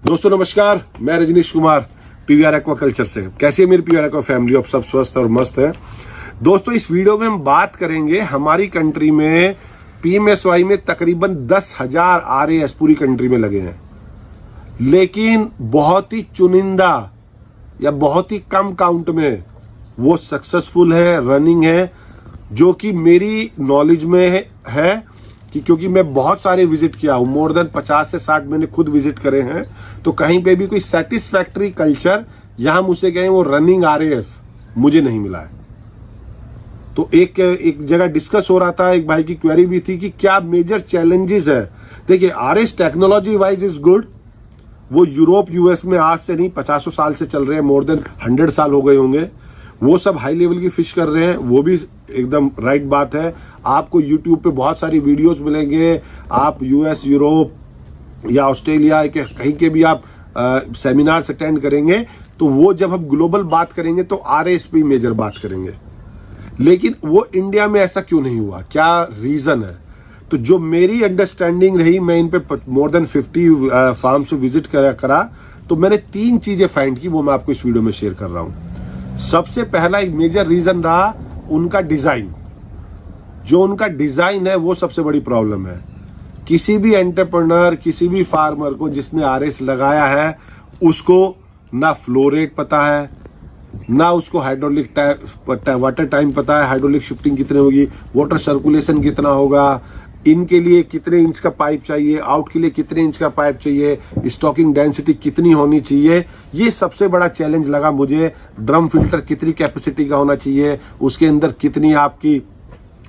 दोस्तों नमस्कार, मैं रजनीश कुमार पीवीआर एक्वाकल्चर से। कैसी है मेरी पीवीआर एक्वा फैमिली? आप सब स्वस्थ और मस्त है। दोस्तों इस वीडियो में हम बात करेंगे हमारी कंट्री में पीएमएसवाई में तकरीबन 10,000 आरएएस पूरी कंट्री में लगे हैं, लेकिन बहुत ही चुनिंदा या बहुत ही कम काउंट में वो सक्सेसफुल है, रनिंग है, जो कि मेरी नॉलेज में है कि क्योंकि मैं बहुत सारे विजिट किया हूं, मोर देन 50 से 60 मैंने खुद विजिट करे हैं, तो कहीं पे भी कोई सेटिस्फैक्टरी कल्चर यहां मुझसे कहें वो रनिंग आरएएस मुझे नहीं मिला है। तो एक जगह डिस्कस हो रहा था, एक भाई की क्वेरी भी थी कि क्या मेजर चैलेंजेस है। देखिए RAS technology wise is good, वो यूरोप यूएस में आज से नहीं 50 साल से चल रहे हैं, मोर देन 100 साल हो गए होंगे, वो सब हाई लेवल की फिश कर रहे हैं, वो भी एकदम राइट बात है। आपको यूट्यूब पे बहुत सारी वीडियोस मिलेंगे, आप यूएस यूरोप या ऑस्ट्रेलिया के कहीं के भी आप सेमिनार्स अटेंड करेंगे तो वो जब हम ग्लोबल बात करेंगे तो आरएएस पे मेजर बात करेंगे, लेकिन वो इंडिया में ऐसा क्यों नहीं हुआ, क्या रीजन है? तो जो मेरी अंडरस्टैंडिंग रही, मैं इन पे मोर देन 50 फार्म से विजिट करा तो मैंने 3 चीजें फाइंड की, वो मैं आपको इस वीडियो में शेयर कर रहा हूं। सबसे पहला एक मेजर रीजन रहा उनका डिजाइन। जो उनका डिजाइन है वो सबसे बड़ी प्रॉब्लम है। किसी भी एंटरप्रेन्योर, किसी भी फार्मर को जिसने आरएस लगाया है, उसको ना फ्लो रेट पता है, ना उसको हाइड्रोलिक वाटर टाइम पता है, हाइड्रोलिक शिफ्टिंग कितनी होगी, वाटर सर्कुलेशन कितना होगा, इनके लिए कितने इंच का पाइप चाहिए, आउट के लिए कितने इंच का पाइप चाहिए, स्टॉकिंग डेंसिटी कितनी होनी चाहिए। ये सबसे बड़ा चैलेंज लगा मुझे। ड्रम फिल्टर कितनी कैपेसिटी का होना चाहिए, उसके अंदर कितनी आपकी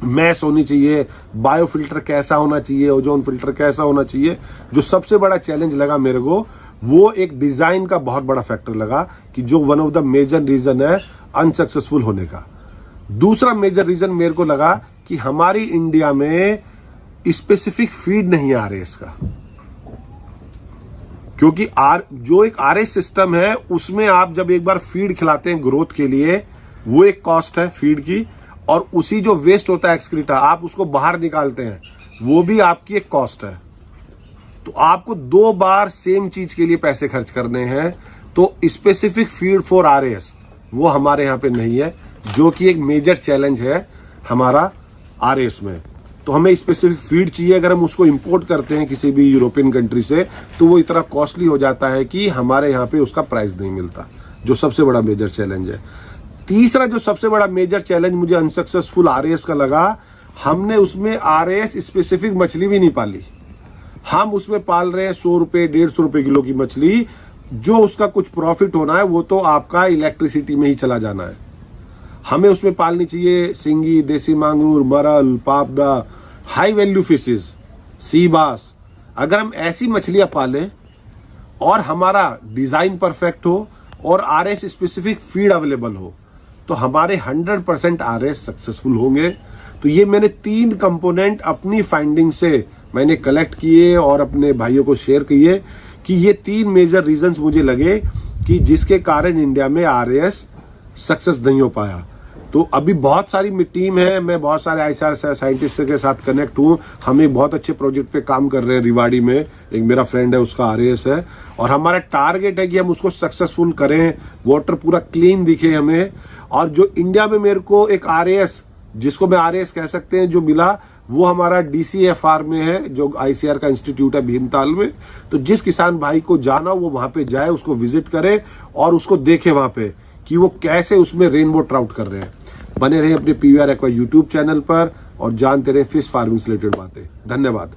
मैस होनी चाहिए, बायो फिल्टर कैसा होना चाहिए, ओजोन फिल्टर कैसा होना चाहिए। जो सबसे बड़ा चैलेंज लगा मेरे को, वो एक डिजाइन का बहुत बड़ा फैक्टर लगा कि जो one of the major reason है अनसक्सेसफुल होने का। दूसरा मेजर रीजन मेरे को लगा कि हमारी इंडिया में स्पेसिफिक फीड नहीं आ रही इसका, क्योंकि जो एक आरएस सिस्टम है उसमें आप जब एक बार फीड खिलाते हैं ग्रोथ के लिए, वो एक कॉस्ट है फीड की, और उसी जो वेस्ट होता है एक्सक्रीटा आप उसको बाहर निकालते हैं, वो भी आपकी एक कॉस्ट है। तो आपको 2 बार सेम चीज के लिए पैसे खर्च करने हैं। तो स्पेसिफिक फीड फॉर आरएस वो हमारे यहां पे नहीं है, जो कि एक मेजर चैलेंज है हमारा आरएस में। तो हमें स्पेसिफिक फीड चाहिए। अगर हम उसको इंपोर्ट करते हैं किसी भी यूरोपियन कंट्री से, तो वो इतना कॉस्टली हो जाता है कि हमारे यहाँ पे उसका प्राइस नहीं मिलता, जो सबसे बड़ा मेजर चैलेंज है। तीसरा जो सबसे बड़ा मेजर चैलेंज मुझे अनसक्सेसफुल आरएएस का लगा, हमने उसमें आरएएस स्पेसिफिक मछली भी नहीं पाली। हम उसमें पाल रहे हैं 100 रुपए 150 रुपए किलो की मछली, जो उसका कुछ प्रॉफिट होना है वो तो आपका इलेक्ट्रिसिटी में ही चला जाना है। हमें उसमें पालनी चाहिए सिंगी, देसी मांगूर, मरल, पापदा, हाई वैल्यू फिशेस, सी बास। अगर हम ऐसी मछलियां पालें और हमारा डिजाइन परफेक्ट हो और आरएस स्पेसिफिक फीड अवेलेबल हो, तो हमारे 100% आरएस सक्सेसफुल होंगे। तो ये मैंने 3 कंपोनेंट अपनी फाइंडिंग से मैंने कलेक्ट किए और अपने भाइयों को शेयर किए कि ये 3 मेजर रीजंस मुझे लगे कि जिसके कारण इंडिया में आरएएस सक्सेस नहीं हो पाया। तो अभी बहुत सारी टीम है, मैं बहुत सारे आईसीआर साइंटिस्ट के साथ कनेक्ट हूं, हम एक बहुत अच्छे प्रोजेक्ट पे काम कर रहे हैं रिवाड़ी में। एक मेरा फ्रेंड है, उसका आरएएस है, और हमारा टारगेट है कि हम उसको सक्सेसफुल करें, वाटर पूरा क्लीन दिखे हमें। और जो इंडिया में मेरे को एक आरएएस, जिसको मैं आरएएस कह सकते हैं, जो मिला, वो हमारा डीसीएफआर में है, जो आईसीआर का इंस्टीट्यूट है भीमताल में। तो जिस किसान भाई को जाना वो वहां पे जाए, उसको विजिट करे और उसको देखे वहां पे कि वो कैसे उसमें रेनबो ट्राउट कर रहे हैं। बने रहे अपने पीवीआर एक्वा यूट्यूब चैनल पर और जानते रहे फिश फार्मिंग से रिलेटेड बातें। धन्यवाद।